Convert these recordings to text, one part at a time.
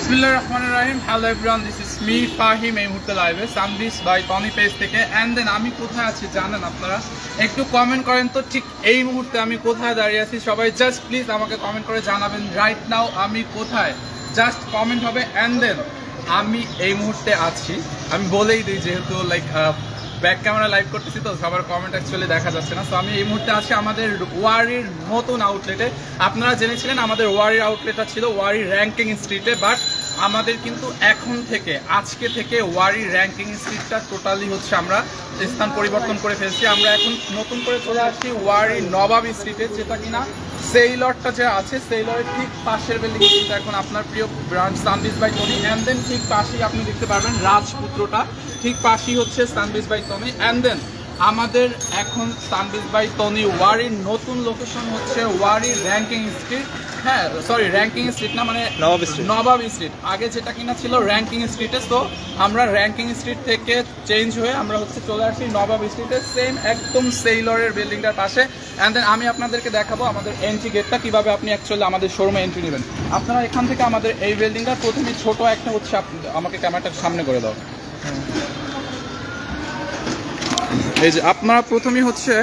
বিসমিল্লাহির রহমানির রহিম। Hello everyone, this is me Fahim. এই মুহূর্তে লাইভে সানবিস বাই টনি পেজ থেকে। অ্যান্ড দেন আমি কোথায় আছি জানেন আপনারা? একটু কমেন্ট করেন তো ঠিক এই মুহূর্তে আমি কোথায় দাঁড়িয়ে আছি। সবাই জাস্ট প্লিজ আমাকে কমেন্ট করে জানাবেন রাইট নাও আমি কোথায়। জাস্ট কমেন্ট হবে। অ্যান্ড দেন আমি এই মুহূর্তে আছি, আমি বলেই দিই যেহেতু লাইক ব্যাক ক্যামেরা লাইভ করতেছি তো সবার কমেন্ট অ্যাকচুয়ালি দেখা যাচ্ছে না। তো আমি এই মুহূর্তে আছি আমাদের ওয়ারির নতুন আউটলেটে। আপনারা জেনেছিলেন আমাদের ওয়ারির আউটলেটটা ছিল ওয়ারি র্যাঙ্কিং স্ট্রিটে, বাট আমাদের কিন্তু এখন থেকে আজকে থেকে ওয়ারি র্যাঙ্কিং স্ট্রিটটা টোটালি হচ্ছে আমরা স্থান পরিবর্তন করে ফেলছি। আমরা এখন নতুন করে চলে আসছি ওয়ারি নবাব স্ট্রিটে, যেটা কিনা সেইলরটা যে আছে সেইলরের ঠিক পাশের বিল্ডিং কিন্তু এখন আপনার প্রিয় brand Sunbis by Tony. And then ঠিক পাশেই আপনি দেখতে পারবেন রাজপুত্রটা, ঠিক পাশেই হচ্ছে Sunbis by Tony. And then আমাদের এখন সানবিস বাই টনি ওয়ারির নতুন লোকেশন হচ্ছে ওয়ারি র্যাঙ্কিং স্ট্রিট। হ্যাঁ সরি, র্যাঙ্কিং স্ট্রিট না, মানে নবাব স্ট্রিট। আগে যেটা কিনা ছিল র্যাঙ্কিং স্ট্রিটে, তো আমরা র্যাঙ্কিং স্ট্রিট থেকে চেঞ্জ হয়ে আমরা হচ্ছে চলে আসি নবাব স্ট্রিটে, সেম একদম সেইলরের বিল্ডিংটার পাশে। অ্যান্ড দেন আমি আপনাদেরকে দেখাবো আমাদের এন্ট্রি গেটটা কীভাবে আপনি অ্যাকচুয়ালি আমাদের শোরুমে এন্ট্রি নেবেন। আপনারা এখান থেকে আমাদের এই বিল্ডিংটার প্রথমে ছোট একটা হচ্ছে, আমাকে ক্যামেরাটা সামনে করে দাও। এই যে আপনারা প্রথমেই হচ্ছে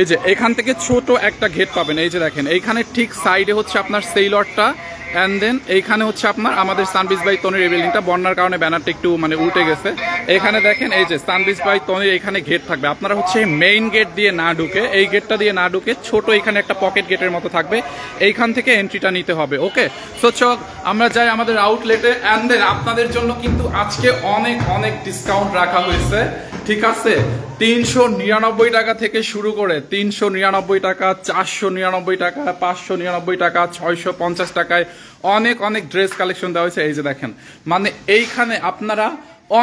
এই যে এখান থেকে ছোট একটা গেট পাবেন। এই যে দেখেন এইখানে ঠিক সাইডে হচ্ছে আপনার সেইলরটা। অ্যান্ড দেন এইখানে হচ্ছে আপনার আমাদের সানবিস বাই টনির এই বিল্ডিংটা। বন্যার কারণে ব্যানারটা একটু মানে উল্টে গেছে। এখানে দেখেন এই যে সানবিস বাই টনির এখানে গেট থাকবে। আপনারা হচ্ছে মেইন গেট দিয়ে না ঢুকে, এই গেটটা দিয়ে না ঢুকে ছোট এখানে একটা পকেট গেটের মতো থাকবে, এইখান থেকে এন্ট্রিটা নিতে হবে। ওকে, সো চল আমরা যাই আমাদের আউটলেটে। অ্যান্ড দেন আপনাদের জন্য কিন্তু আজকে অনেক অনেক ডিসকাউন্ট রাখা হয়েছে, ঠিক আছে? 399 টাকা থেকে শুরু করে 399 টাকা, 499 টাকা, 599 টাকা, 650 টাকায় অনেক অনেক ড্রেস কালেকশন দেওয়া হয়েছে। এই যে দেখেন, মানে এইখানে আপনারা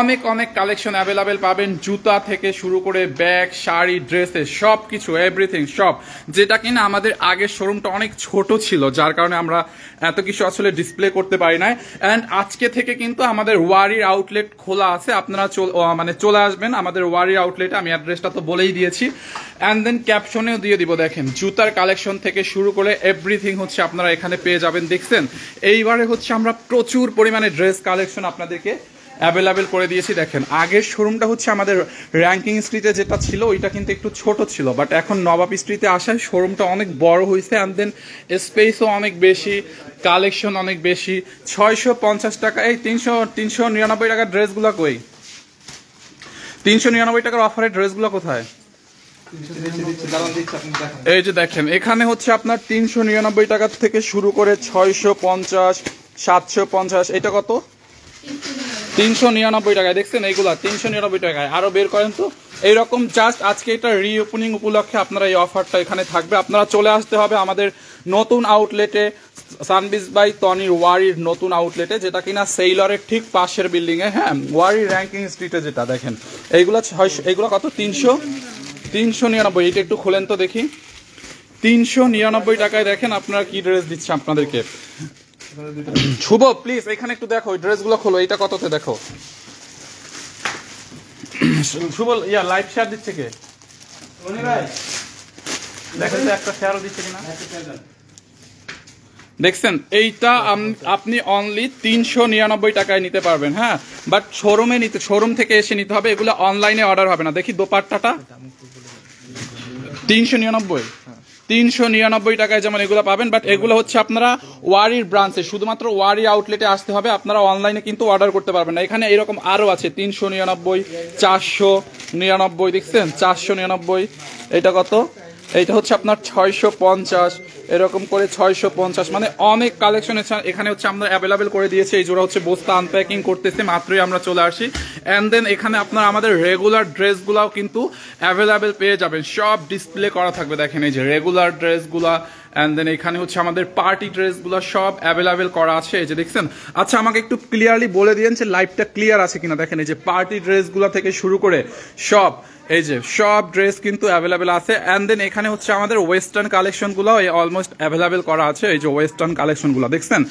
অনেক অনেক কালেকশন অ্যাভেলেবেল পাবেন, জুতা থেকে শুরু করে ব্যাগ, শাড়ি, ড্রেসেস সব কিছু, এভরিথিং সব। যেটা কিনা আমাদের আগের শোরুমটা অনেক ছোট ছিল, যার কারণে আমরা এত কিছু আসলে ডিসপ্লে করতে পারি না। অ্যান্ড আজকে থেকে কিন্তু আমাদের ওয়ারির আউটলেট খোলা আছে, আপনারা মানে চলে আসবেন আমাদের ওয়ারির আউটলেটে। আমি অ্যাড্রেসটা তো বলেই দিয়েছি। অ্যান্ড দেন ক্যাপশনেও দিয়ে দিব, দেখেন জুতার কালেকশন থেকে শুরু করে এভরিথিং হচ্ছে আপনারা এখানে পেয়ে যাবেন। দেখছেন এইবারে হচ্ছে আমরা প্রচুর পরিমাণে ড্রেস কালেকশন আপনাদেরকে অ্যাভেলেবেল করে দিয়েছি। দেখেন আগের শোরুমটা হচ্ছে আমাদের র্যাঙ্কিং স্ট্রিটে যেটা ছিল ওইটা কিন্তু একটু ছোট ছিল, বাট এখন নবাব স্ট্রিটে আসায় শোরুমটা অনেক বড় হয়েছে। অ্যান্ড দেন স্পেসও অনেক বেশি, কালেকশন অনেক বেশি। 650 টাকা, এই 399 টাকার ড্রেসগুলো কই? 399 টাকার অফারের ড্রেসগুলো কোথায়? এই যে দেখেন এখানে হচ্ছে আপনার 399 টাকা থেকে শুরু করে 650, 750, এটা কত? 399 টাকায়। দেখছেন এইগুলা 399 টাকায়। আরো বের করেন তো এইরকম। জাস্ট আজকে এটা রিওপেনিং উপলক্ষে আপনারা এই অফারটা এখানে থাকবে। আপনারা চলে আসতে হবে আমাদের নতুন আউটলেটে, সানবিস বাই টনির ওয়ারির নতুন আউটলেটে, যেটা কিনা সেইলরের ঠিক পাশের বিল্ডিং এ। হ্যাঁ, ওয়ারি র্যাঙ্কিং স্ট্রিটে যেটা। দেখেন এইগুলা কত? 399। এটা একটু খোলেন তো দেখি। 399 টাকায় দেখেন আপনারা কি ড্রেস দিচ্ছে আপনাদেরকে। শুভ প্লিজ এখানে একটু দেখো, ড্রেসগুলো খোলো। এটা কততে দেখো? শুভ লাইভ শেয়ার দিচ্ছে কে? দেখেন তো একটা শেয়ারও দিচ্ছে কিনা। দেখছেন এইটা আপনি অনলি 399 টাকায় নিতে পারবেন। হ্যাঁ, বাট শোরুম থেকে এসে নিতে হবে, এগুলো অনলাইনে অর্ডার হবে না। দেখি দোপাট্টাটা 399 টাকায় যেমন এগুলো পাবেন, বাট এগুলো হচ্ছে আপনারা ওয়ারির ব্রাঞ্চে, শুধুমাত্র ওয়ারি আউটলেটে আসতে হবে। আপনারা অনলাইনে কিন্তু অর্ডার করতে পারবেন না। এখানে এরকম আরো আছে 399, 499। দেখছেন 499। এটা কত? এইটা হচ্ছে আপনার 650, এরকম করে 650। মানে অনেক কালেকশন এখানে হচ্ছে আমরা অ্যাভেলেবেল করে দিয়েছি। এই জোড়া হচ্ছে বস্তা আনপ্যাকিং করতেছে, মাত্রই আমরা চলে আসি। অ্যান্ড দেন এখানে আপনার আমাদের রেগুলার ড্রেসগুলাও কিন্তু অ্যাভেলেবেল পেয়ে যাবেন, সব ডিসপ্লে করা থাকবে। দেখেন এই যে রেগুলার ড্রেসগুলা। অ্যান্ড দেন এখানে হচ্ছে আমাদের পার্টি ড্রেসগুলো সব অ্যাভেলেবেল করা আছে। এই যে দেখছেন। আচ্ছা আমাকে একটু ক্লিয়ারলি বলে দিয়েন যে লাইভটা ক্লিয়ার আছে কিনা। দেখেন এই যে পার্টি ড্রেসগুলো থেকে শুরু করে সব, এই যে সব ড্রেস কিন্তু অ্যাভেলেবেল আছে। অ্যান্ড দেন এখানে হচ্ছে আমাদের ওয়েস্টার্ন কালেকশনগুলো অলমোস্ট অ্যাভেলেবেল করা আছে। এই যে ওয়েস্টার্ন কালেকশনগুলো দেখছেন,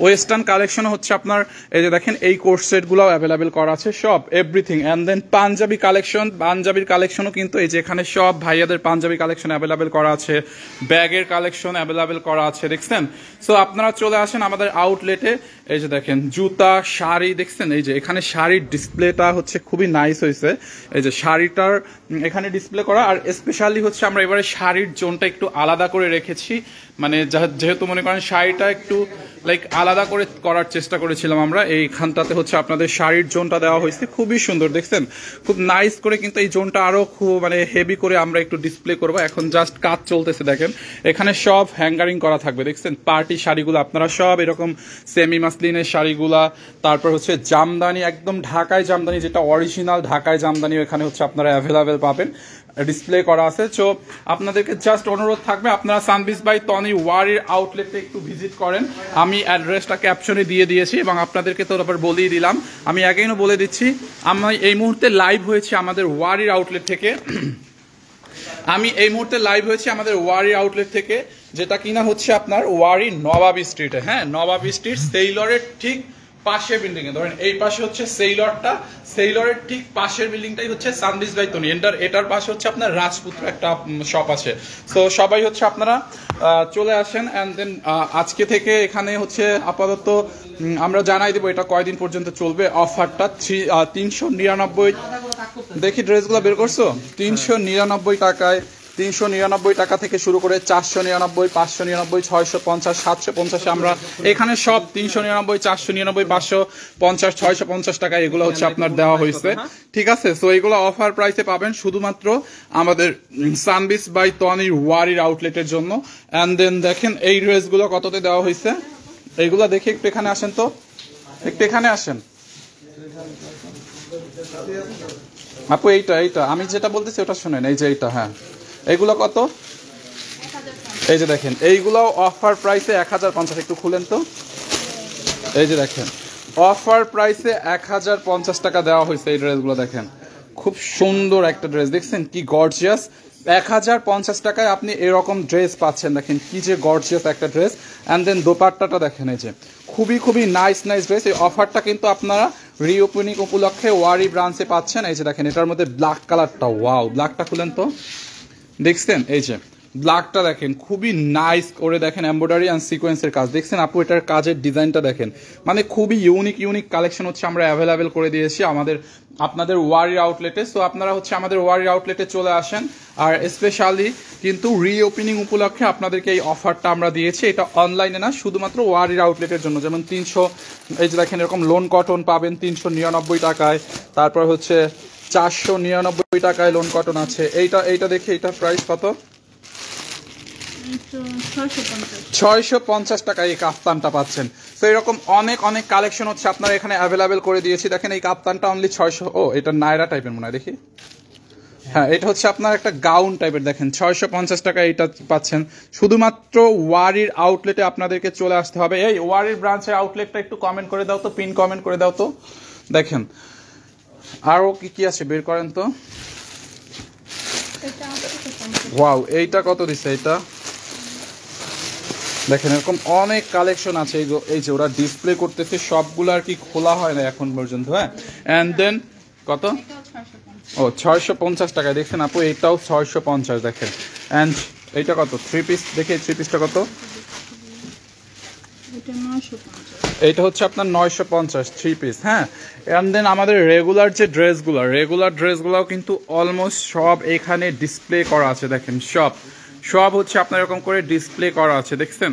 ওয়েস্টার্ন কালেকশন হচ্ছে আপনার এই যে দেখেন এই কোর্স সেটগুলো অ্যাভেলেবেল করা আছে, সব everything. And then Punjabi collection, পাঞ্জাবির কালেকশনও কিন্তু এই যে এখানে সব ভাইয়াদের পাঞ্জাবি কালেকশন অ্যাভেলেবেল করা আছে। ব্যাগের কালেকশন কালেকশন অ্যাভেলেবেল করা আছে দেখছেন। সো আপনারা চলে আসেন আমাদের আউটলেটে। এই যে দেখেন জুতা, শাড়ি দেখছেন, এই যে এখানে শাড়ির ডিসপ্লেটা হচ্ছে খুবই নাইস হয়েছে। এই যে শাড়িটার এখানে ডিসপ্লে করা, আর স্পেশালি হচ্ছে আমরা এবারে শাড়ির জোনটা একটু আলাদা করে রেখেছি, মানে যেহেতু মনে করেন শাড়িটা একটু লাইক আলাদা করে করার চেষ্টা করেছিলাম আমরা। এইখানটাতে হচ্ছে আপনাদের শাড়ির জোনটা দেওয়া হয়েছে, খুবই সুন্দর দেখছেন, খুব নাইস করে। কিন্তু এই জোনটা আরো খুব মানে হেভি করে আমরা একটু ডিসপ্লে করবো। এখন জাস্ট কাজ চলতেছে দেখেন, এখানে সব হ্যাঙ্গারিং করা থাকবে দেখছেন। পার্টি শাড়িগুলো আপনারা সব এরকম সেমি মাসলিনের শাড়িগুলা, তারপর হচ্ছে জামদানি, একদম ঢাকায় জামদানি, যেটা অরিজিনাল ঢাকায় জামদানি এখানে হচ্ছে আপনারা অ্যাভেলেবেল পাবেন, ডিসপ্লে করা আছে। সো আপনাদেরকে জাস্ট অনুরোধ থাকবে আপনারা সানবিজ বাই তনি ওয়ারির আউটলেটে একটু ভিজিট করেন। আমি অ্যাড্রেসটা ক্যাপশনে দিয়ে দিয়েছি এবং আপনাদেরকে তো আবার বলেই দিলাম, আমি অ্যাগেইনও বলে দিচ্ছি। আমি এই মুহূর্তে লাইভ হয়েছি আমাদের ওয়ারির আউটলেট থেকে। আমি এই মুহূর্তে লাইভ হয়েছি আমাদের ওয়ারি আউটলেট থেকে, যেটা কিনা হচ্ছে আপনার ওয়ারি নবাবী স্ট্রিটে। হ্যাঁ, নবাবী স্ট্রিট সেইলরের ঠিক পাশের বিল্ডিং এ। ধরেন এই পাশে হচ্ছে সেইলরটা, সেইলরের ঠিক পাশের বিল্ডিংটাই হচ্ছে সানবিজ বাই তনি। এটার পাশে হচ্ছে আপনার রাজপুত্র একটা শপ আছে। তো সবাই হচ্ছে আপনারা চলে আসেন। অ্যান্ড দেন আজকে থেকে এখানে হচ্ছে আপাতত আমরা জানাই দেবো এটা কয়দিন পর্যন্ত চলবে অফারটা। 399, দেখি ড্রেসগুলো বের করছো, 399 টাকায়, 399 টাকা থেকে শুরু করে 499, 599, 650, 750। আমরা এখানে সব 399, 499, 550, 650 টাকা এগুলো হচ্ছে আপনার দেওয়া হয়েছে, ঠিক আছে। সো এগুলো অফার প্রাইসে পাবেন শুধুমাত্র আমাদের সানবিজ বাই তনির ওয়ারির আউটলেটের জন্য। অ্যান্ড দেন দেখেন এই ড্রেসগুলো কততে দেওয়া হয়েছে, এইগুলো দেখে একটু এখানে আসেন, তো একটু এখানে আসেন আপু। এইটা আমি যেটা বলতেছি ওটা শুনেন, এই যে এইটা, হ্যাঁ এইগুলো কত, এই যে দেখেন এইগুলো অফার প্রাইসে 1050। একটু খুলেন তো, এই যে দেখেন অফার প্রাইসে 1050 টাকা দেওয়া হয়েছে এই ড্রেসগুলো। দেখেন খুব সুন্দর একটা ড্রেস, দেখছেন কি গর্জিয়াস। 1050 টাকায় আপনি এরকম ড্রেস পাচ্ছেন, দেখেন কি যে গর্জিয়াস একটা ড্রেস। অ্যান্ড দেন দোপাট্টাটা দেখেন, এই যে খুবই নাইস ড্রেস। এই অফারটা কিন্তু আপনারা রিওপেনিং উপলক্ষে ওয়ারি ব্রাঞ্চে পাচ্ছেন। এই যে দেখেন এটার মধ্যে ব্ল্যাক কালারটা, ওয়াও, ব্ল্যাকটা খুলেন তো, দেখছেন এই যে ব্ল্যাকটা দেখেন খুবই নাইস করে, দেখেন এমব্রয়ডারি অ্যান্ড সিকোয়েন্সের কাজ দেখছেন আপু। এটার কাজের ডিজাইনটা দেখেন, মানে খুবই ইউনিক কালেকশন হচ্ছে আমরা অ্যাভেলেবেল করে দিয়েছি আপনাদের ওয়ারি আউটলেটে। সো আপনারা হচ্ছে আমাদের ওয়ারি আউটলেটে চলে আসেন। আর স্পেশালি কিন্তু রিওপেনিং উপলক্ষে আপনাদেরকে এই অফারটা আমরা দিয়েছি, এটা অনলাইনে না, শুধুমাত্র ওয়ারির আউটলেটের জন্য। যেমন 300, এই যে দেখেন এরকম লোন কটন পাবেন 399 টাকায়, তারপর হচ্ছে 499 টাকায় লোন কটন আছে। এইটা দেখি এইটার প্রাইস কত, 650 টাকায় এই কাফতানটা পাচ্ছেন। তো এরকম অনেক কালেকশন হচ্ছে আপনারা এখানে অ্যাভেলেবেল করে দিয়েছি। দেখেন এই কাফতানটা অনলি 600, ও এটা নায়রা টাইপের মনে হয়, দেখি, হ্যাঁ এটা হচ্ছে আপনার একটা গাউন টাইপের। দেখেন 650 টাকা এইটা পাচ্ছেন শুধুমাত্র ওয়ারির আউটলেটে। আপনাদেরকে চলে আসতে হবে। এই ওয়ারির ব্রাঞ্চের আউটলেটটা একটু কমেন্ট করে দাও তো, পিন কমেন্ট করে দাও তো। দেখেন আরো কি আছে বের করেন তো। ওয়াও, এইটা কত দিচ্ছে, এইটা দেখেন এরকম অনেক কালেকশন আছে। এই যে ওরা ডিসপ্লে করতেছে সবগুলো, আর কি খোলা হয় না এখন পর্যন্ত। হ্যাঁ, অ্যান্ড দেন কত, ও 650 টাকায় দেখছেন আপু, এইটাও 650 দেখেন। অ্যান্ড এইটা কত, 3 পিস, দেখে 3 পিসটা কত, এইটা হচ্ছে আপনার 950 3 পিস। হ্যাঁ, অ্যান্ড দেন আমাদের রেগুলার ড্রেসগুলোও কিন্তু অলমোস্ট সব এখানে ডিসপ্লে করা আছে। দেখেন সব হচ্ছে আপনার এরকম করে ডিসপ্লে করা আছে, দেখছেন।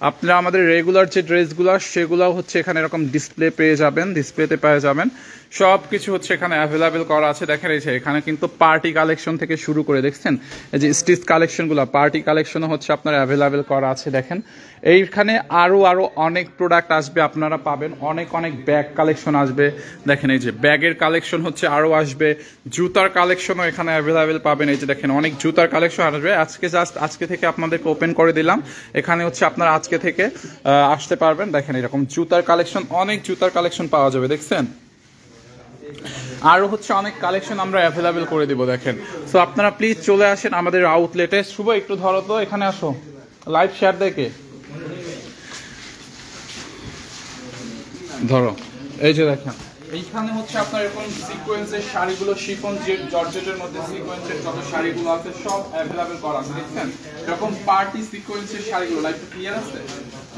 আপনারা আমাদের রেগুলার যে ড্রেসগুলো সেগুলো হচ্ছে এখানে এরকম ডিসপ্লেতে পেয়ে যাবেন। সব কিছু হচ্ছে এখানে অ্যাভেলেবেল করা আছে। দেখেন এই যে এখানে কিন্তু পার্টি কালেকশন থেকে শুরু করে, দেখছেন এই যে স্টিচ কালেকশনগুলো, পার্টি কালেকশনও হচ্ছে আপনার অ্যাভেলেবেল করা আছে। দেখেন এইখানে আরো অনেক প্রোডাক্ট আসবে, আপনারা পাবেন অনেক ব্যাগ কালেকশন আসবে। দেখেন এই যে ব্যাগের কালেকশন হচ্ছে আরো আসবে, জুতার কালেকশনও এখানে অ্যাভেলেবেল পাবেন। এই যে দেখেন অনেক জুতার কালেকশন আসবে। আজকে থেকে আপনাদেরকে ওপেন করে দিলাম, এখানে হচ্ছে আপনারা আজকে থেকে আসতে পারবেন। দেখেন এরকম জুতার কালেকশন, অনেক জুতার কালেকশন পাওয়া যাবে, দেখছেন আরো হচ্ছে অনেক কালেকশন আমরা অ্যাভেলেবেল করে দিব। দেখেন, সো আপনারা প্লিজ চলে আসেন আমাদের আউটলেটে। শুভ একটু ধরো তো, এখানে আসো, লাইভ শেয়ার দেখে ধরো। এই যে দেখেন এইখানে হচ্ছে আপনার এরকম সিকোয়েন্সের শাড়িগুলো, শিফন জর্জেটের মধ্যে সিকোয়েন্সের যত শাড়িগুলো আছে সব অ্যাভেলেবেল করা আছে, দেখছেন এরকম পার্টি সিকোয়েন্সের শাড়িগুলো লাইক ক্লিয়ার আছে,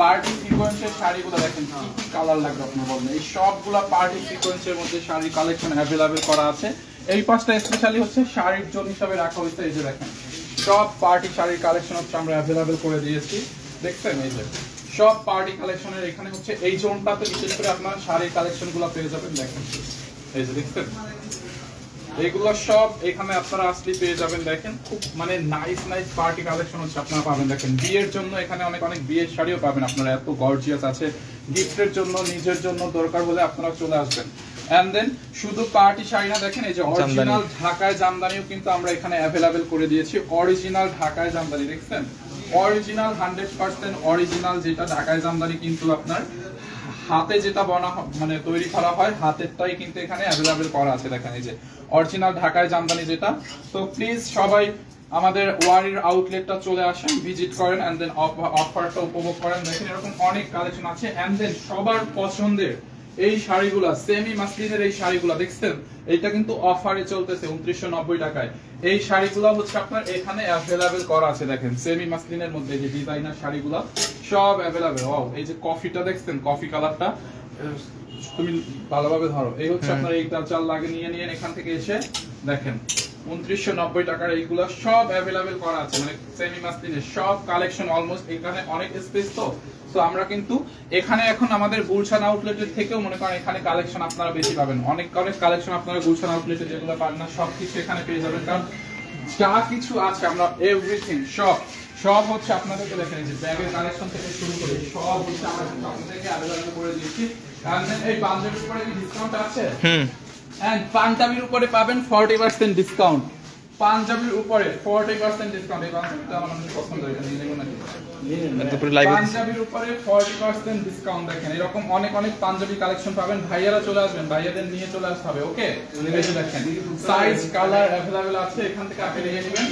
পার্টি সিকোয়েন্সের শাড়িগুলো দেখেন কি কি কালার লাগবে আপনার বলেন, এই সবগুলা পার্টি সিকোয়েন্সের মধ্যে শাড়ি কালেকশন অ্যাভেলেবেল করা আছে। এই পাশটা স্পেশালি হচ্ছে শাড়ির জোন হিসাবে রাখা হয়েছে, এই যে দেখেন সব পার্টি শাড়ির কালেকশন হচ্ছে আমরা অ্যাভেলেবেল করে দিয়েছি, দেখছেন এই যে সব পার্টি কালেকশনের এখানে হচ্ছে এই জোনটাতে বিশেষ করে আপনার শাড়ির কালেকশনগুলো পেয়ে যাবেন, দেখেন এই যে দেখছেন এগুলো সব এখানে আপনারা আসলে পেয়ে যাবেন। দেখেন খুব মানে নাইস নাইস পার্টি কালেকশন হচ্ছে আপনারা পাবেন। দেখেন বিয়ের জন্য এখানে অনেক অনেক বিয়ের শাড়িও পাবেন আপনারা, এত গর্জিয়াস আছে। গিফটের জন্য নিজের জন্য দরকার হলে আপনারা চলে আসবেন। এন্ড দেন শুধু পার্টি শাড়ি না, দেখেন এই যে অরিজিনাল ঢাকায় জামদানিও কিন্তু আমরা এখানে অ্যাভেলেবেল করে দিয়েছি। অরিজিনাল ঢাকায় জামদানি দেখছেন, অরিজিনাল 100% অরিজিনাল যেটা ঢাকায় জামদানি কিন্তু আপনার হাতে যেটা মানে তৈরি করা হয় হাতেরটাই কিন্তু এখানে অ্যাভেলেবেল করা আছে। দেখেন এই যে অরিজিনাল ঢাকায় জামদানি যেটা। তো প্লিজ সবাই আমাদের ওয়ারির আউটলেটটা চলে আসেন, ভিজিট করেন এন্ড দেন অফারটা উপভোগ করেন। দেখেন এরকম অনেক কালেকশন আছে। এন্ড দেন সবার পছন্দের এই শাড়িগুলা, সেমি মাসলিনের এই শাড়িগুলা দেখছেন, এটা কিন্তু অফারে চলতেছে 2990 টাকায়। এই শাড়িগুলো হচ্ছে আপনার এখানে অ্যাভেলেবেল করা আছে। দেখেন সেমি মাসলিনের মধ্যে যে ডিজাইনার শাড়িগুলো সব অ্যাভেলেবেল। ওয়াও, এই যে কফিটা দেখছেন, কফি কালারটা তুমি ভালোভাবে ধরো, এই হচ্ছে আপনার এইটা চাল লাগে নিয়ে নিয়ে এখান থেকে এসে দেখেন 2990 টাকার এইগুলো সব অ্যাভেলেবেল করা আছে, মানে সেমি মাসলিনের সব কালেকশন। অলমোস্ট এখানে অনেক স্পেস, তো আমরা কিন্তু এখানে এখন আমাদের গুলশান আউটলেটের থেকেও মনে করেন এখানে কালেকশন আপনারা বেশি পাবেন। অনেক অনেক কালেকশন আপনারা গুলশান আউটলেটে যেগুলো পান না সবকিছু এখানে পেয়ে যাবেন, কারণ যা কিছু আছে আমরা এভরিথিং সব হচ্ছে আপনাদেরকে দেখেন যে ব্যাগের কালেকশন থেকে শুরু করে সব হচ্ছে আমরা আপনাদেরকে অ্যাভেলেবল করে দিয়েছি। এই পাঞ্জাবির উপরে কি ডিসকাউন্ট আছে? এন্ড পাঞ্জাবির উপরে পাবেন 40% ডিসকাউন্ট, পাঞ্জাবির উপরে 40% ডিসকাউন্ট। এই পাঞ্জাবিটা আমার অনেক পছন্দ, এটা নিয়ে নেব নাকি? পাঞ্জাবির উপরে 40% ডিসকাউন্ট। দেখেন এরকম অনেক অনেক পাঞ্জাবি কালেকশন পাবেন। ভাইয়ারা চলে আসবেন, ভাইয়াদের নিয়ে চলে আসতে হবে। ওকে, দেখেন সাইজ কালার अवेलेबल আছে, এখান থেকে আপনি নিয়ে নেবেন,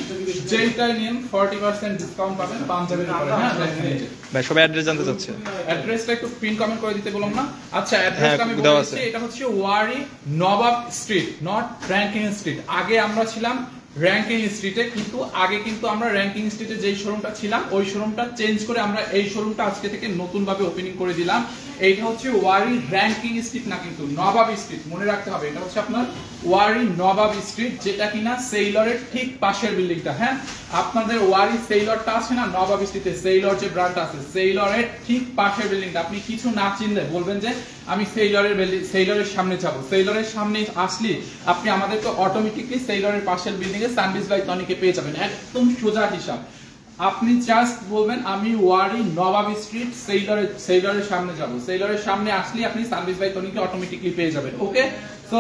যেইটাই নিন 40% ডিসকাউন্ট পাবেন পাঞ্জাবির উপরে। হ্যাঁ দেখেন ভাই সবাই অ্যাড্রেস জানতে চাচ্ছে, অ্যাড্রেসটা একটু পিন কমেন্ট করে দিতে বললাম না। আচ্ছা অ্যাড্রেসটা আমি বলছি, এটা হচ্ছে ওয়ারি নবাব স্ট্রিট, নট র‍্যাঙ্কিং স্ট্রিট। আগে আমরা ছিলাম র‍্যাঙ্কিং স্ট্রিটে, কিন্তু আগে কিন্তু আমরা র‍্যাঙ্কিং স্ট্রিটে যেই শোরুমটা ছিলাম ওই শোরুমটা চেঞ্জ করে আমরা এই শোরুমটা আজকে থেকে নতুন ভাবে ওপেনিং করে দিলাম। এইটা হচ্ছে ওয়ারি র‍্যাঙ্কিং স্ট্রিট না, কিন্তু নবাব স্ট্রিট, মনে রাখতে হবে। এটা হচ্ছে আপনার ওয়ারি নবাব স্ট্রিট, যেটা কিনা সেইলরের ঠিক পাশের বিল্ডিংটা। হ্যাঁ, আপনাদের ওয়ারি সেইলরটা আছে না নবাব স্ট্রিটে, সেইলর যে ব্র্যান্ডটা আছে সেইলরের ঠিক পাশের বিল্ডিংটা। আপনি কিছু না চিনলে বলবেন যে আমি সেইলরের সামনে যাব, সেইলরের সামনে আসলে আপনি আমাদেরকে অটোমেটিকলি সেইলরের পাশের বিল্ডিং এ সানবিজ বাই টনিকে পেয়ে যাবেন। একদম সোজা হিসাব, আপনি জাস্ট বলবেন আমি ওয়ারি নবাব স্ট্রিট সেইলরের সামনে যাব, সেইলরের সামনে আসলে আপনি সানবিজ বাই টনিকে অটোমেটিকলি পেয়ে যাবেন। ওকে, সো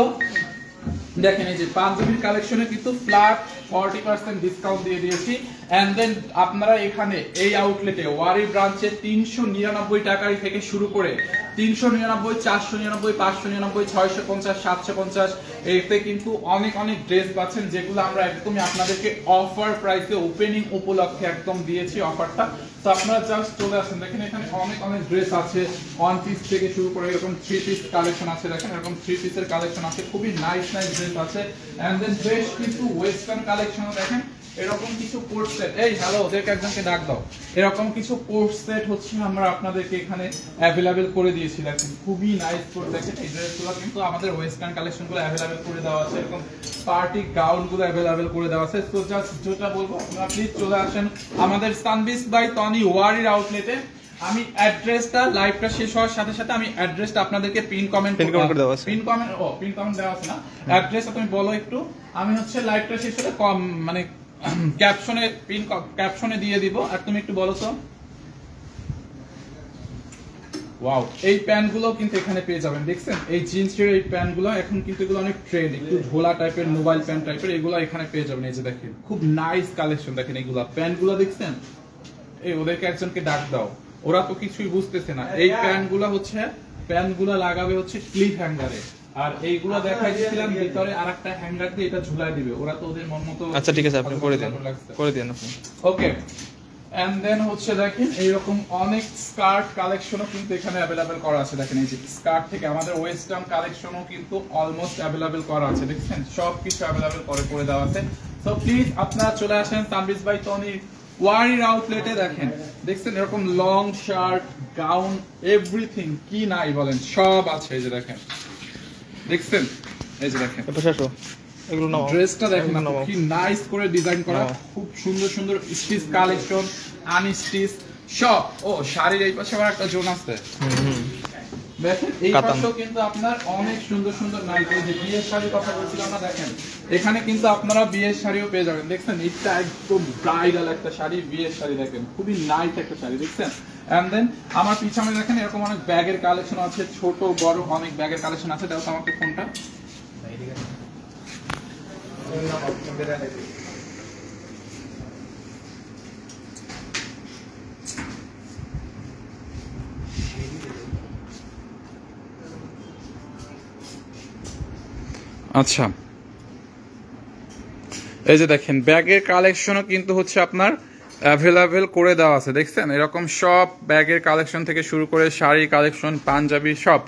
দেখেন এই যে পাঞ্জাবির কালেকশনে কিন্তু ফ্ল্যাট 40% ডিসকাউন্ট দিয়ে দিয়েছি। এন্ড দেন আপনারা এখানে এই আউটলেটে ওয়ারি ব্রাঞ্চে 399 টাকা থেকে শুরু করে 399, 499, 599, 650, 750 এতে কিন্তু অনেক অনেক ড্রেস পাচ্ছেন, যেগুলো আমরা একদমই আপনাদেরকে অফার প্রাইসে ওপেনিং উপলক্ষে একদম দিয়েছি অফারটা। তো আপনারা জাস্ট চলে আসেন। দেখেন এখানে অনেক অনেক ড্রেস আছে, ওয়ান পিস থেকে শুরু করে এরকম 3 পিস কালেকশন আছে। দেখেন এরকম 3 পিসের কালেকশন আছে, খুবই নাইস নাইস ড্রেস আছে। এন্ড দেন বেশ কিছু ওয়েস্টার্ন কালেকশন দেখেন, এরকম কিছু কোট সেট, এই হ্যালো ওদেরকে একজনকে ডাক দাও, এরকম কিছু কোট সেট হচ্ছে আমরা আপনাদেরকে এখানে অ্যাভেলেবেল করে দিয়েছি। দেখেন খুবই নাইস কোট, দেখেন এই ড্রেসগুলো কিন্তু আমাদের ওয়েস্টার্ন কালেকশনগুলো অ্যাভেলেবেল করে দেওয়া আছে, এরকম পার্টি গাউনগুলো অ্যাভেলেবেল করে দেওয়া আছে। তো জাস্ট যেটা বলবো আপনারা প্লিজ চলে আসেন আমাদের সানবিজ বাই টনি ওয়ারির আউটলেটে। আমি অ্যাড্রেসটা লাইভটা শেষ হওয়ার সাথে সাথে আমি অ্যাড্রেসটা আপনাদেরকে পিন কমেন্ট করে দেওয়া আছে, পিন কমেন্ট দেওয়া আছে না, অ্যাড্রেসটা তুমি বলো একটু। আমি হচ্ছে লাইভটা শেষ হলে মানে ক্যাপশনে দিয়ে দিব, আর তুমি একটু বলো তো। ওয়াও, এই প্যান্টগুলো কিন্তু এখানে পেয়ে যাবেন। দেখছেন এই জিন্সের এই প্যান্টগুলো এখন কিন্তু এগুলো অনেক ট্রেন্ড, একটু ঝোলা টাইপের, মোবাইল প্যান্ট টাইপের, এগুলো এখানে পেয়ে যাবেন। এই যে দেখেন খুব নাইস কালেকশন। দেখেন এইগুলো প্যান্টগুলো দেখছেন, এই ওদেরকে একজনকে ডাক দাও, ওরা তো কিছুই বুঝতেছে না। এই প্যান্টগুলো হচ্ছে প্যান্টগুলো লাগাবে হচ্ছে ক্লিপ হ্যাঙ্গারে, আর এইগুলো দেখাইছিলাম ভিতরে আরেকটা হ্যাঙ্গার দিয়ে এটা ঝুলাই দিবে, ওরা তো ওদের মন মতো। আচ্ছা ঠিক আছে, আপনি করে দেন আপনি। ওকে, এন্ড দেন হচ্ছে দেখেন এইরকম অনেক স্কার্ট কালেকশনও কিন্তু এখানে অ্যাভেলেবেল করা আছে। দেখেন এই যে স্কার্ট থেকে আমাদের ওয়েস্টার্ন কালেকশনও কিন্তু অলমোস্ট অ্যাভেলেবেল করা আছে। দেখছেন সবকিছু অ্যাভেলেবেল করে দেওয়া আছে। সো প্লিজ আপনারা চলে আসেন সানবিজ বাই টনি ওয়ারির আউটলেটে দেখেন, দেখছেন এরকম লং শার্ট, গাউন, এভরিথিং, কি নাই বলেন, সব আছে। এই যে দেখেন, দেখছেন, এই যে দেখেন এগুলো নাও, ড্রেসটা দেখেন কি নাইস করে ডিজাইন করা, খুব সুন্দর সুন্দর স্টিচ কালেকশন, আনস্টিচ সব। ও শাড়ির এই পাশে আবার একটা জোন আছে, দেখেন এই পাশেও কিন্তু আপনার অনেক সুন্দর সুন্দর নাইস, এই যে বিয়ের শাড়ির কথা বলছিলাম না, দেখেন এখানে কিন্তু আপনারা বিয়ের শাড়িও পেয়ে যাবেন। দেখছেন এটা একদম ব্রাইডাল একটা শাড়ি, বিয়ের শাড়ি, দেখেন খুবই নাইস একটা শাড়ি, দেখছেন। এন্ড দেন আমার পিছনে দেখেন এরকম অনেক ব্যাগের কালেকশন আছে, ছোট বড় অনেক ব্যাগের কালেকশন আছে। দেখো আমাকে ফোনটা, আচ্ছা এই যে দেখেন ব্যাগের কালেকশনও কিন্তু হচ্ছে আপনার অ্যাভেলেবেল করে দেওয়া আছে, দেখছেন এরকম সব ব্যাগের কালেকশন থেকে শুরু করে শাড়ি কালেকশন, পাঞ্জাবি সব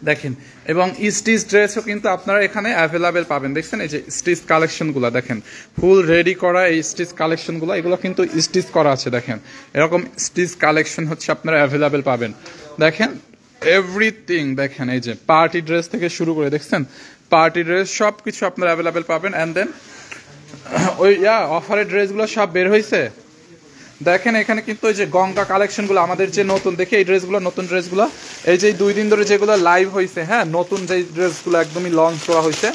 দেখেন। এবং স্টিচ ড্রেসও কিন্তু আপনারা এখানে অ্যাভেলেবেল পাবেন, দেখছেন এই যে স্টিচ কালেকশনগুলো দেখেন, ফুল রেডি করা এই স্টিচ কালেকশনগুলো, এগুলো কিন্তু স্টিচ করা আছে, দেখেন এরকম স্টিচ কালেকশন হচ্ছে আপনারা অ্যাভেলেবেল পাবেন। দেখেন এভরিথিং, দেখেন এই যে পার্টি ড্রেস থেকে শুরু করে, দেখছেন পার্টি ড্রেস সব কিছু আপনারা অ্যাভেলেবেল পাবেন। অ্যান্ড দেন ওই অফারের ড্রেসগুলো সব বের হয়েছে, দেখেন এখানে কিন্তু ওই যে গঙ্গা কালেকশনগুলো আমাদের যে নতুন, দেখে এই ড্রেসগুলো নতুন ড্রেসগুলো, এই যে 2 দিন ধরে যেগুলো লাইভ হয়েছে, হ্যাঁ নতুন যে ড্রেসগুলো একদমই লঞ্চ করা হয়েছে,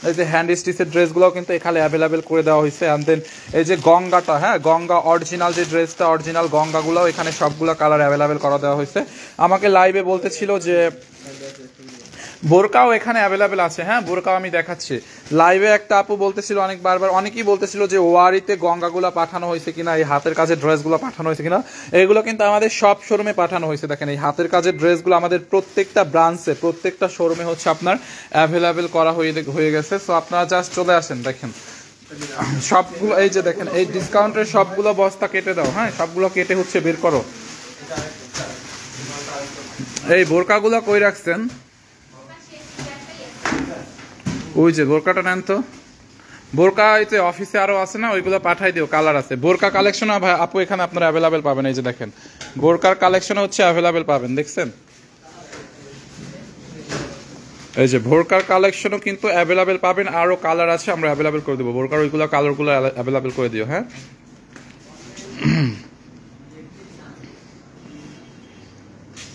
এই যে হ্যান্ড স্টিচের ড্রেসগুলোও কিন্তু এখানে অ্যাভেলেবেল করে দেওয়া হয়েছে। অ্যান্ড দেন এই যে গঙ্গাটা, হ্যাঁ গঙ্গা অরিজিনাল যে ড্রেসটা, অরিজিনাল গঙ্গাগুলো এখানে সবগুলো কালার অ্যাভেলেবেল করা দেওয়া হয়েছে। আমাকে লাইভে বলতেছিল যে বোরকাও এখানে অ্যাভেলেবেল আছে, হ্যাঁ বোরকাও আমি দেখাচ্ছি। লাইভে একটা আপু বলতেছিল অনেকেই বলতেছিল যে ওয়ারিতে গঙ্গাগুলো পাঠানো হয়েছে কিনা, এই হাতের কাজের ড্রেসগুলো পাঠানো হয়েছে কিনা। এগুলো কিন্তু আমাদের সব শোরুমে পাঠানো হয়েছে, দেখেন এই হাতের কাজের ড্রেসগুলো আমাদের প্রত্যেকটা ব্রাঞ্চে, প্রত্যেকটা শোরুমে হচ্ছে আপনার অ্যাভেলেবেল করা হয়ে গেছে। সো আপনারা জাস্ট চলে আসেন, দেখেন সবগুলো, এই যে দেখেন এই ডিসকাউন্টের সবগুলো বস্তা কেটে দাও, হ্যাঁ সবগুলো কেটে হচ্ছে বের করো। এই বোরকাগুলো কই রাখছেন, ওই যে বোরকাটা নেন তো, বোরকা এতে অফিসে আরো আছে না, ওইগুলো পাঠাই দিও, কালার আছে। বোরকা কালেকশন আপু এখানে আপনারা অ্যাভেলেবেল পাবেন, এই যে দেখেন বোরকার কালেকশন হচ্ছে অ্যাভেলেবেল পাবেন, দেখছেন এই যে বোরকার কালেকশনও কিন্তু অ্যাভেলেবেল পাবেন, আরো কালার আছে, আমরা অ্যাভেলেবেল করে দেবো। বোরকার ওইগুলো কালারগুলো অ্যাভেলেবেল করে দিও, হ্যাঁ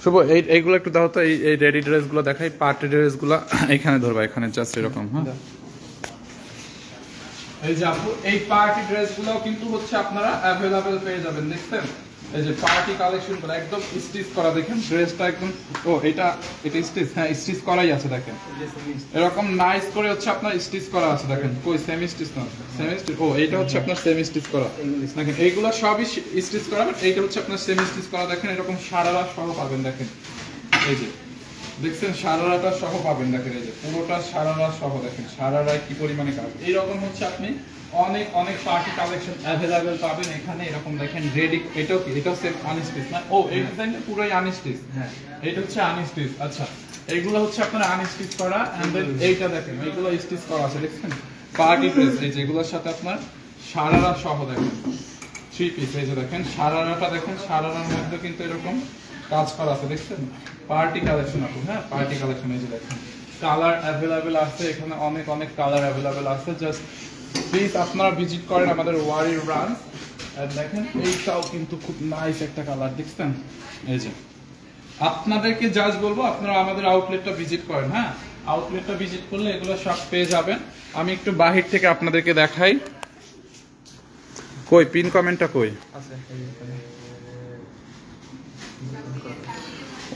শুভ এইগুলো একটু দাও তো, এই রেডি ড্রেসগুলো দেখাই, পার্টি ড্রেসগুলো এখানে ধরবা, এখানে জাস্ট এরকম, হ্যাঁ এই যে আপু এই পার্টি ড্রেসগুলো কিন্তু হচ্ছে আপনারা অ্যাভেলেবেল পেয়ে যাবেন, দেখছেন এই যে পার্টি কালেকশনগুলো একদম স্টিচ করা, দেখেন ড্রেসটা একদম, ও এটা স্টিচ, হ্যাঁ স্টিচ করাই আছে, দেখেন এরকম নাইস করে হচ্ছে আপনার স্টিচ করা আছে, দেখেন কই সেমি স্টিচ না, সেমি স্টিচ, ও এইটা হচ্ছে আপনার সেমি স্টিচ করা, দেখেন এইগুলো সবই স্টিচ করা, বাট এইটা হচ্ছে আপনার সেমি স্টিচ করা। দেখেন এরকম সারারা সহ পাবেন, দেখেন এই যে দেখছেন সারারাটা সহ পাবেন, দেখেন এই যে পুরোটা সারারা সহ, দেখেন সারারায় কি পরিমাণে কাজ। এইরকম হচ্ছে আপনি অনেক অনেক পার্টি কালেকশন অ্যাভেলেবেল পাবেন এখানে, এরকম দেখেন রেডি, এটাও কি, এটাও সেম আনস্টিচ না, ও এই ডিজাইনটা পুরোই আনস্টিচ, হ্যাঁ এটা হচ্ছে আনস্টিচ। আচ্ছা এইগুলো হচ্ছে আপনার আনস্টিচ করা, এন্ড দেন এইটা দেখেন এইগুলো স্টিচ করা আছে, দেখছেন পার্টি ড্রেস, এই যেগুলোর সাথে আপনার সারারা সহ, দেখেন 3 পিস, এই যে দেখেন সারারাটা, দেখেন সারারার মধ্যে কিন্তু এরকম কাজ করা আছে, দেখছেন পার্টি কালেকশন আপু, হ্যাঁ পার্টি কালেকশন, এই যে দেখেন কালার অ্যাভেলেবেল আছে এখানে, অনেক অনেক কালার অ্যাভেলেবেল আছে। জাস্ট প্লিজ আপনারা ভিজিট করেন আমাদের ওয়ারির ব্রাঞ্চ। আর দেখেন এইটাও কিন্তু খুব নাইস একটা কালার, দেখছেন এই যে আপনাদেরকে জাস্ট বলবো আপনারা আমাদের আউটলেটটা ভিজিট করেন, হ্যাঁ আউটলেটটা ভিজিট করলে এগুলো সব পেয়ে যাবেন। আমি একটু বাহির থেকে আপনাদেরকে দেখাই, কই পিন কমেন্টটা কই,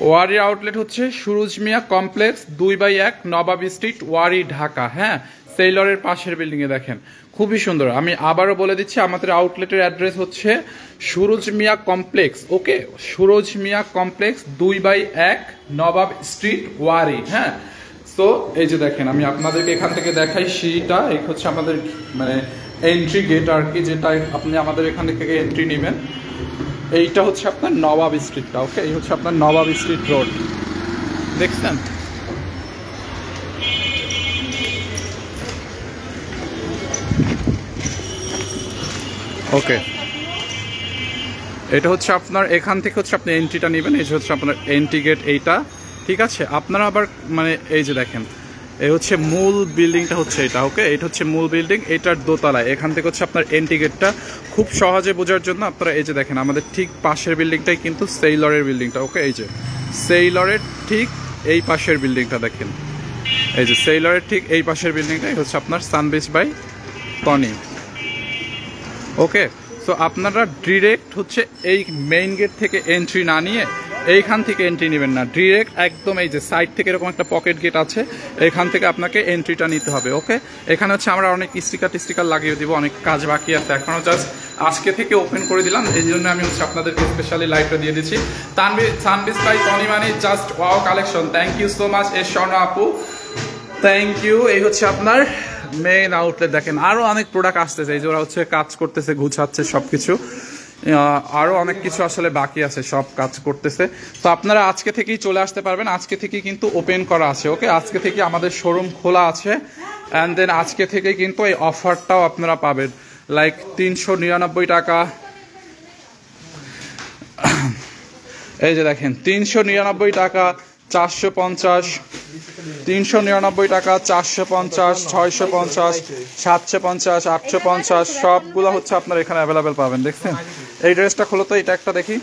ওয়ারি আউটলেট হচ্ছে সুরুজ মিয়া কমপ্লেক্স 2/1 নবাবী স্ট্রিট, ওয়ারি, ঢাকা, হ্যাঁ সেইলরের পাশের বিল্ডিং এ, দেখেন খুবই সুন্দর। আমি আবারও বলে দিচ্ছি আমাদের আউটলেটের অ্যাড্রেস হচ্ছে সুরুজ মিয়া কমপ্লেক্স, ওকে সুরুজ মিয়া কমপ্লেক্স 2/1 নবাব স্ট্রিট, ওয়ারি, হ্যাঁ। সো এই যে দেখেন আমি আপনাদেরকে এখান থেকে দেখাই, সিঁড়িটা এই হচ্ছে আমাদের মানে এন্ট্রি গেট আর কি, যেটা আপনি আমাদের এখান থেকে এন্ট্রি নেবেন। এইটা হচ্ছে আপনার নবাব স্ট্রিটটা, ওকে এই হচ্ছে আপনার নবাব স্ট্রিট রোড, দেখছেন ওকে। এটা হচ্ছে আপনার এখান থেকে হচ্ছে আপনি এন্ট্রিটা নেবেন, এই যে হচ্ছে আপনার এন্ট্রি গেট এইটা, ঠিক আছে। আপনারা আবার মানে এই যে দেখেন এই হচ্ছে মূল বিল্ডিংটা হচ্ছে এটা, ওকে। এটা হচ্ছে মূল বিল্ডিং, এটার দোতলায় এখান থেকে হচ্ছে আপনার এন্ট্রি গেটটা। খুব সহজে বোঝার জন্য আপনারা এই যে দেখেন আমাদের ঠিক পাশের বিল্ডিংটাই কিন্তু সেইলরের বিল্ডিংটা, ওকে। এই যে সেইলরের ঠিক এই পাশের বিল্ডিংটা দেখেন, এই যে সেইলরের ঠিক এই পাশের বিল্ডিংটাই হচ্ছে আপনার সানবিচ বাই টনি, ওকে। সো আপনারা ডিরেক্ট হচ্ছে এই মেইন গেট থেকে এন্ট্রি না নিয়ে এইখান থেকে এন্ট্রি নেবেন না, ডিরেক্ট একদম এই যে সাইড থেকে এরকম একটা পকেট গেট আছে, এখান থেকে আপনাকে এন্ট্রিটা নিতে হবে, ওকে। এখানে হচ্ছে আমরা অনেক স্টিকার লাগিয়ে দিব, অনেক কাজ বাকি আছে এখনো, জাস্ট আজকে থেকে ওপেন করে দিলাম, এই জন্য আমি হচ্ছে আপনাদেরকে স্পেশালি লাইভটা দিয়ে দিচ্ছি। সানবিচ বাই টনি মানে just wow collection. Thank you so much এ স্বর্ণা আপু, থ্যাংক ইউ। এই হচ্ছে আপনার মেইন আউটলেট, দেখেন আরো অনেক প্রোডাক্ট আসতেছে, এই যে ওরা হচ্ছে কাজ করতেছে, গুছাচ্ছে সবকিছু, আরো অনেক কিছু আসলে বাকি আছে, সব কাজ করতেছে। তো আপনারা আজকে থেকেই চলে আসতে পারবেন, আজকে থেকেই কিন্তু ওপেন করা আছে, ওকে। আজকে থেকে আমাদের শোরুম খোলা আছে, অ্যান্ড দেন আজকে থেকে কিন্তু এই অফারটাও আপনারা পাবেন, লাইক 399 টাকা। এই যে দেখেন 399 টাকা, 450, 399 টাকা, 450, 650, 750, 850, সবগুলো হচ্ছে আপনার এখানে অ্যাভেলেবেল পাবেন। দেখছেন এই ড্রেসটা খোলো তো, এটা একটা দেখি,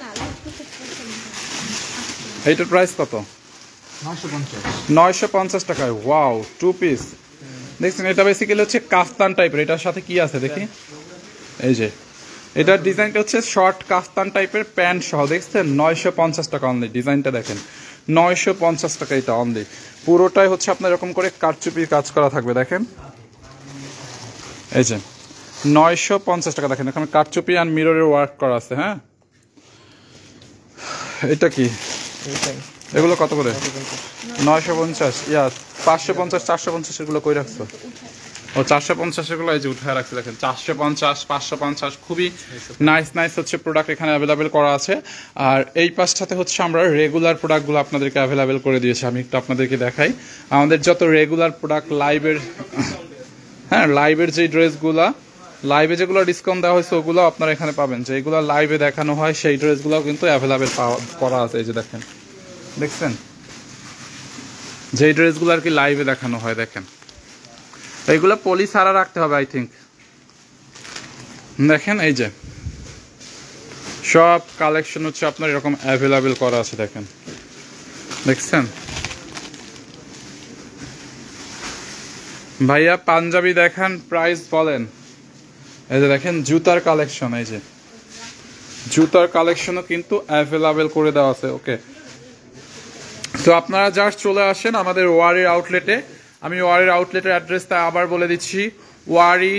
এইটার প্রাইস কত? 950 টাকায়, ওয়াও, 2 পিস। দেখছেন এটা বেসিক্যালি হচ্ছে কাফতান টাইপের, এটার সাথে কি আছে দেখি, এই যে এটার ডিজাইনটা হচ্ছে শর্ট কাফতান টাইপের প্যান্ট সহ, দেখছেন 950 টাকা অনলি। ডিজাইনটা দেখেন 950 টাকা এটা অনলি, পুরোটাই হচ্ছে আপনার এরকম করে কারচুপি কাজ করা থাকবে, দেখেন এই যে 950 টাকা। দেখেন এখানে কারচুপি আর মিররের ওয়ার্ক করা আছে, হ্যাঁ। এটা কি, এগুলো কত করে? 950, ইয়া 550, 450 এগুলো কই রাখছো? ও 450 এগুলো এই যে উঠায় রাখছে, দেখেন 450, 550, খুবই নাইস হচ্ছে প্রোডাক্ট এখানে অ্যাভেলেবেল করা আছে। আর এই পাশটাতে হচ্ছে আমরা রেগুলার প্রোডাক্টগুলো আপনাদেরকে অ্যাভেলেবেল করে দিয়েছি, আমি একটু আপনাদেরকে দেখাই আমাদের যত রেগুলার প্রোডাক্ট লাইভের, হ্যাঁ লাইভের যে ড্রেসগুলা, লাইভে যেগুলো ডিসকাউন্ট দেওয়া হয়েছে ওগুলো আপনারা এখানে পাবেন, যেগুলো লাইভে দেখানো হয় সেই ড্রেসগুলো কিন্তু অ্যাভেলেবেল করা আছে। এই যে দেখেন, দেখছেন যেই ড্রেসগুলো আর কি লাইভে দেখানো হয়, দেখেন এইগুলো পলি ছাড়া রাখতে হবে আই থিঙ্ক। দেখেন এই যে সব কালেকশন হচ্ছে আপনার এরকম অ্যাভেলেবেল করা আছে, দেখেন দেখছেন। ভাইয়া পাঞ্জাবি দেখান, প্রাইস বলেন। এই যে দেখেন জুতার কালেকশন, এই যে জুতার কালেকশনও কিন্তু অ্যাভেলেবেল করে দেওয়া আছে, ওকে। তো আপনারা জাস্ট চলে আসেন আমাদের ওয়ারির আউটলেটে। আমি ওয়ারির আউটলেটের অ্যাড্রেসটা আবার বলে দিচ্ছি, ওয়ারি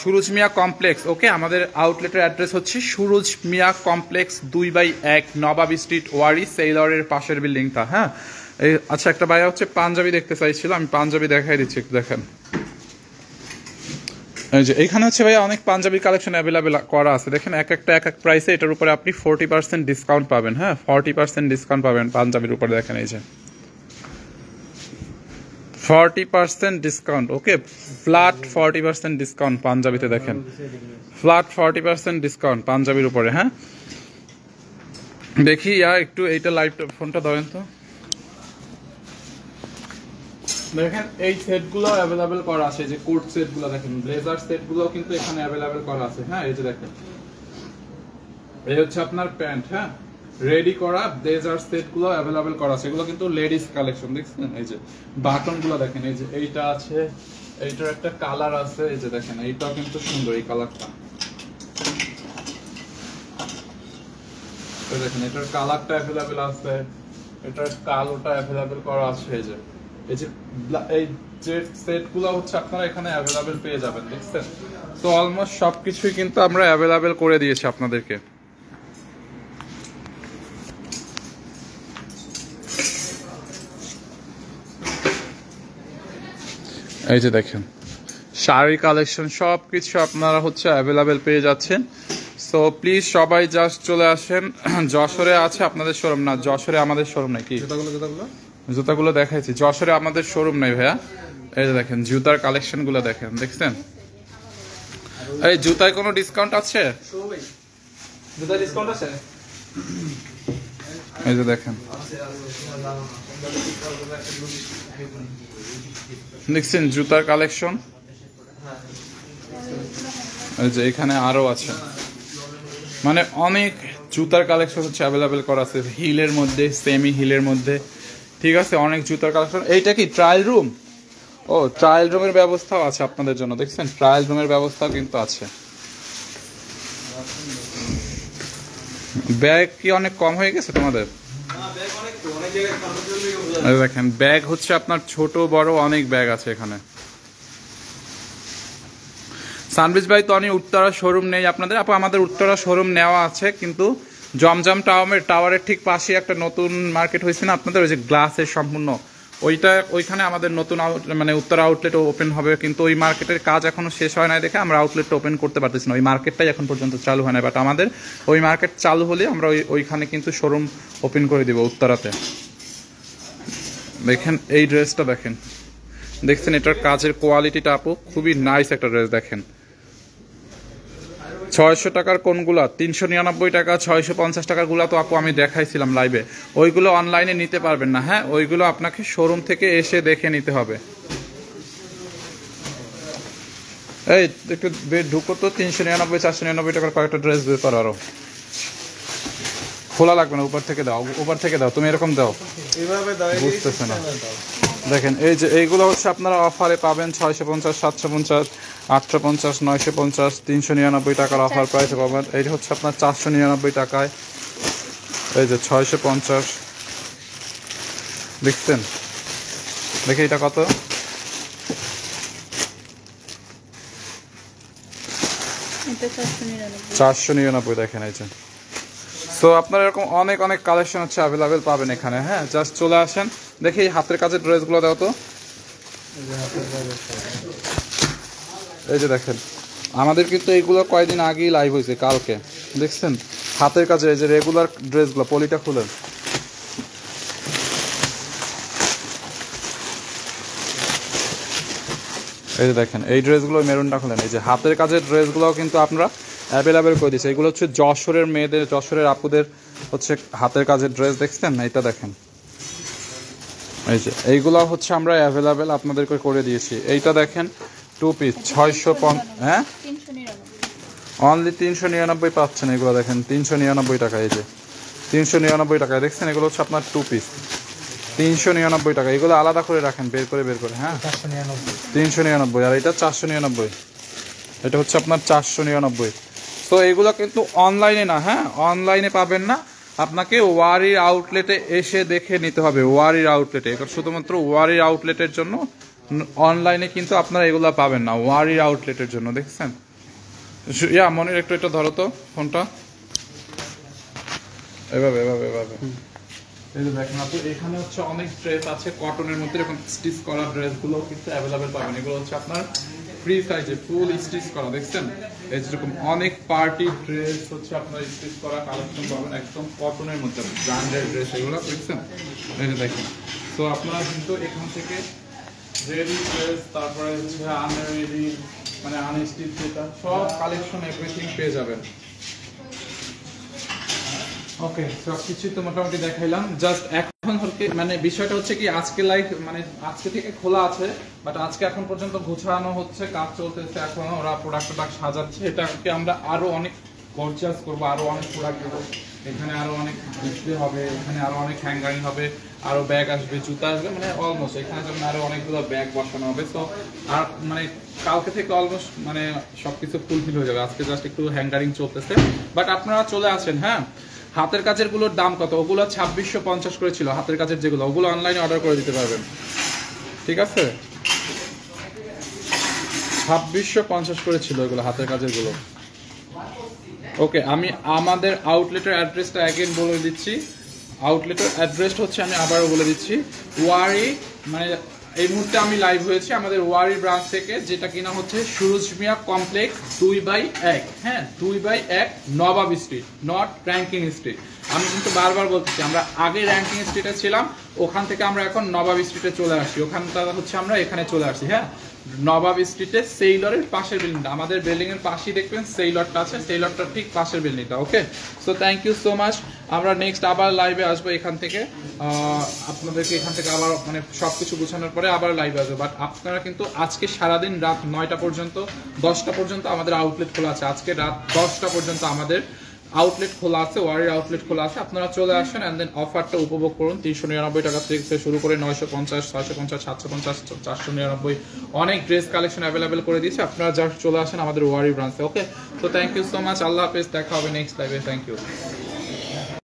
সুরুজ মিয়া কমপ্লেক্স, ওকে। আমাদের আউটলেটের অ্যাড্রেস হচ্ছে সুরুজ মিয়া কমপ্লেক্স 2/1 নবাবী স্ট্রিট, ওয়ারি সেইলরের পাশের বিল্ডিংটা, হ্যাঁ। এই আচ্ছা একটা ভাইয়া হচ্ছে পাঞ্জাবি দেখতে চাইছিল, আমি পাঞ্জাবি দেখাই দিচ্ছি, একটু দেখেন। এই যে এইখানে হচ্ছে ভাইয়া অনেক পাঞ্জাবি কালেকশন অ্যাভেলেবেল করা আছে, দেখেন এক একটা এক এক প্রাইসে, এটার উপরে আপনি 40% ডিসকাউন্ট পাবেন, হ্যাঁ 40% ডিসকাউন্ট পাবেন পাঞ্জাবির উপরে, দেখেন এই যে 40% ডিসকাউন্ট, ওকে। ফ্ল্যাট 40% ডিসকাউন্ট পাঞ্জাবিতে, দেখেন ফ্ল্যাট 40% ডিসকাউন্ট পাঞ্জাবির উপরে, হ্যাঁ। দেখি ইয়া একটু এইটা লাইভ ফোনটা ধরেন তো, দেখেন এই সেটগুলো অ্যাভেলেবেল করা আছে, যে কোট সেটগুলো দেখেন, ব্লেজার সেটগুলো কিন্তু এখানে অ্যাভেলেবেল করা আছে, হ্যাঁ। এই যে দেখেন এই হচ্ছে আপনার প্যান্ট, হ্যাঁ রেডি করা ব্লেজার সেটগুলো অ্যাভেলেবেল করা আছে, এগুলো কিন্তু লেডিস কালেকশন, দেখছেন এই যে বাটনগুলো দেখেন, এই যে এইটা আছে, এইটার একটা কালার আছে, এই যে দেখেন এইটাও কিন্তু সুন্দর, এই কালারটা দেখেন, এটার কালারটা অ্যাভেলেবেল আছে, এটার কালোটা অ্যাভেলেবেল করা আছে, এই যে এই যে সেটগুলো হচ্ছে আপনারা এখানে অ্যাভেলেবেল পেয়ে যাবেন, দেখছেন। তো অলমোস্ট সবকিছুই কিন্তু আমরা অ্যাভেলেবেল করে দিয়েছি আপনাদেরকে। এই যে দেখেন শাড়ি কালেকশন সবকিছু আপনারা হচ্ছে অ্যাভেলেবেল পেয়ে যাচ্ছেন। সো প্লিজ সবাই জাস্ট চলে আসেন। যশোরে আছে আপনাদের শোরুম, না যশোরে আমাদের শোরুম নাকি? জুতাগুলো দেখাইছি, যশোরে আমাদের শোরুম নাই ভাইয়া। এই যে দেখেন জুতার কালেকশন গুলো দেখেন, দেখছেন এই জুতায় কোনো ডিসকাউন্ট আছে? জুতা ডিসকাউন্ট আছে? এই যে দেখেন, দেখছেন জুতার কালেকশন। এই যে এখানে আরো আছে, মানে অনেক জুতার কালেকশন হচ্ছে অ্যাভেলেবেল করা আছে, হিলের মধ্যে, সেমি হিলের মধ্যে, ঠিক আছে, অনেক জুতার কালেকশন। এইটা কি ট্রায়াল রুম? ও, ট্রায়াল রুমের ব্যবস্থাও আছে আপনাদের জন্য, দেখছেন ট্রায়াল রুমের ব্যবস্থাও কিন্তু আছে। ব্যাগ কি অনেক কম হয়ে গেছে তোমাদের? দেখেন ব্যাগ হচ্ছে আপনার ছোট বড় অনেক ব্যাগ আছে এখানে। সানবিজ বাই টনি উত্তরা শোরুম নেই আপনাদের আপু? আমাদের উত্তরা শোরুম নেওয়া আছে, কিন্তু জমজম টাওয়ারের ঠিক পাশে একটা নতুন মার্কেট হয়েছে না আপনাদের, ওই যে গ্লাসের সম্পূর্ণ ওইখানে আমাদের নতুন মানে উত্তরা আউটলেট ওপেন হবে, কিন্তু ওই মার্কেটের কাজ এখনো শেষ হয় নাই দেখে আমরা আউটলেটটা ওপেন করতে পারতেছি না। ওই মার্কেটটাই এখন পর্যন্ত চালু হয় না, বাট আমাদের ওই মার্কেট চালু হলে আমরা ওইখানে কিন্তু শোরুম ওপেন করে দিব উত্তরাতে। দেখেন এই ড্রেসটা দেখেন, দেখছেন এটার কাজের কোয়ালিটিটা আপু খুবই নাইস একটা ড্রেস। দেখেন 600 টাকার কোনগুলা, 399 টাকা, 650 টাকার গুলা তো আপু আমি দেখাইছিলাম লাইভে, ওইগুলো অনলাইনে নিতে পারবেন না। হ্যাঁ, ওইগুলো আপনাকে শোরুম থেকে এসে দেখে নিতে হবে। এই একটু ঢুকো তো, 399 499 টাকার কয়েকটা ড্রেস বের করো, আরো খোলা লাগবে না, উপর থেকে দাও, উপর থেকে দাও, তুমি এরকম দাও, বুঝতেছে না। দেখেন এই যে এইগুলো হচ্ছে আপনারা অফারে পাবেন 650, 750, 850, 950, 399 টাকার অফার প্রাইসে পাবেন। এই হচ্ছে আপনার 499 টাকায়, এই যে 650, দেখছেন? দেখে এটা কত? 499। দেখেন এই যে। তো আপনারা এরকম অনেক অনেক কালেকশন হচ্ছে অ্যাভেলেবেল পাবেন এখানে। হ্যাঁ, জাস্ট চলে আসেন। দেখি হাতের কাজের ড্রেসগুলো দাও তো। এই যে দেখেন, আমাদের কিন্তু এইগুলো কয়েকদিন আগেই লাইভ হয়েছে, কালকে, দেখছেন হাতের কাজের এই যে রেগুলার ড্রেসগুলো। পলিটা খুলেন, এই যে দেখেন এই ড্রেসগুলো, মেরুনটা খুলেন। এই যে হাতের কাজের ড্রেসগুলোও কিন্তু আমরা অ্যাভেলেবেল করে দিচ্ছি। এগুলো হচ্ছে যশোরের মেয়েদের, যশোরের আপুদের হচ্ছে হাতের কাজের ড্রেস, দেখছেন এইটা দেখেন। এই যে এইগুলো হচ্ছে আমরা অ্যাভেলেবেল আপনাদেরকে করে দিয়েছি। এইটা দেখেন 2 পিস 650, হ্যাঁ অনলি 399 পাচ্ছেন। এগুলো দেখেন 399 টাকা, এই যে 399 টাকায়, দেখছেন এগুলো হচ্ছে আপনার 2 পিস 399 টাকা। এগুলো আলাদা করে রাখেন, বের করে, হ্যাঁ 399, আর এটা 499, এটা হচ্ছে আপনার 499। তো এগুলো কিন্তু অনলাইনে না, হ্যাঁ অনলাইনে পাবেন না, আপনাকে ওয়ারির আউটলেটে এসে দেখে নিতে হবে। ওয়ারির আউটলেটে, এটা শুধুমাত্র ওয়ারির আউটলেটের জন্য, অনলাইনে কিন্তু আপনারা এগুলো পাবেন না, ওয়ারির আউটলেটের জন্য। দেখছেন ইয়া মনির একটু এটা ধরো তো ফোনটা, এভাবে এভাবে এভাবে। এই যে দেখেন আপনি এখানে হচ্ছে অনেক ড্রেস আছে কটনের মধ্যে, এরকম স্টিচ করা ড্রেসগুলো কিন্তু অ্যাভেলেবেল পাবেন। এগুলো হচ্ছে আপনার ফ্রি সাইজে ফুল স্টিচ করা, দেখছেন এই যেরকম অনেক পার্টি ড্রেস হচ্ছে আপনার স্টিচ করা কালেকশন পাবেন একদম কটনের মধ্যে, ব্র্যান্ডেড ড্রেস এগুলো, দেখছেন এই যে দেখেন। তো আপনারা কিন্তু এখান থেকে রেডি ড্রেস, তারপরে হচ্ছে আনরেডি মানে আনস্টিচ, যেটা সব কালেকশন এভরিথিং পেয়ে যাবেন। ওকে, সব কিছুই তো মোটামুটি দেখাইলাম। জাস্ট এখন মানে বিষয়টা হচ্ছে কি, আজকে লাইভ মানে আজকে থেকে খোলা আছে, বাট আজকে এখন পর্যন্ত গোছানো হচ্ছে, কাজ চলতেছে, এখন ওরা প্রোডাক্ট সাজাচ্ছে। এটাকে আমরা আরো অনেক গর্জিয়াস করবো, আরো অনেক প্রোডাক্ট দেবো, এখানে আরো অনেক ডিসপ্লে হবে, এখানে আরো অনেক হ্যাঙ্গারিং হবে, আরো ব্যাগ আসবে, জুতা আসবে, মানে অলমোস্ট এখানে যেমন আরো অনেকগুলো ব্যাগ বসানো হবে। তো আর মানে কালকে থেকে অলমোস্ট মানে সবকিছু ফুলফিল হয়ে যাবে। আজকে জাস্ট একটু হ্যাঙ্গারিং চলতেছে, বাট আপনারা চলে আসেন। হ্যাঁ, হাতের কাজের গুলোর দাম কত? ওগুলো 2650 করে ছিল হাতের কাজের যেগুলো, ওগুলো অনলাইনে অর্ডার করে দিতে পারবেন, ঠিক আছে? 2650 করে ছিল এগুলো হাতের কাজের গুলো। ওকে, আমি আমাদের আউটলেটের অ্যাড্রেসটা অ্যাগেন বলে দিচ্ছি। আউটলেটের অ্যাড্রেসটা হচ্ছে, আমি আবারও বলে দিচ্ছি, ওয়ারি, মানে এই মুহূর্তে আমি লাইভ হয়েছি আমাদের ওয়ারি ব্রাঞ্চ থেকে, যেটা কিনা হচ্ছে সুরজ মিয়া কমপ্লেক্স 2/1, হ্যাঁ 2/1 নবাব স্ট্রিট, নট র্যাঙ্কিং স্ট্রিট। আমি কিন্তু বারবার বলতেছি, আমরা আগে র্যাঙ্কিং স্ট্রিটে ছিলাম, ওখান থেকে আমরা এখন নবাব স্ট্রিটে চলে আসছি, ওখানটা হচ্ছে আমরা এখানে চলে আসছি। হ্যাঁ, নবাব স্ট্রিটে সেইলরের পাশের বিল্ডিংটা, আমাদের বিল্ডিং এর পাশেই দেখবেন সেইলরটা আছে, সেইলরটা ঠিক পাশের বিল্ডিংটা। Okay, so thank you so much. আমরা নেক্সট আবার লাইভে আসবো এখান থেকে, আপনাদেরকে এখান থেকে আবার মানে সবকিছু গুছানোর পরে আবার লাইভে আসবো। বাট আপনারা কিন্তু আজকে সারাদিন রাত 9টা পর্যন্ত 10টা পর্যন্ত আমাদের আউটলেট খোলা আছে। আজকে রাত 10টা পর্যন্ত আমাদের আউটলেট খোলা আছে, ওয়ারির আউটলেট খোলা আছে। আপনারা চলে আসেন অ্যান্ড দেন অফারটা উপভোগ করুন। 399 টাকা থেকে শুরু করে 950, 650, 750, 499 অনেক ড্রেস কালেকশন অ্যাভেলেবেল করে দিয়েছে। আপনারা জাস্ট চলে আসেন আমাদের ওয়ারি ব্রাঞ্চে। ওকে, তো থ্যাংক ইউ সো মাচ, আল্লাহ হাফেজ, দেখা হবে নেক্সট লাইভে। Thank you.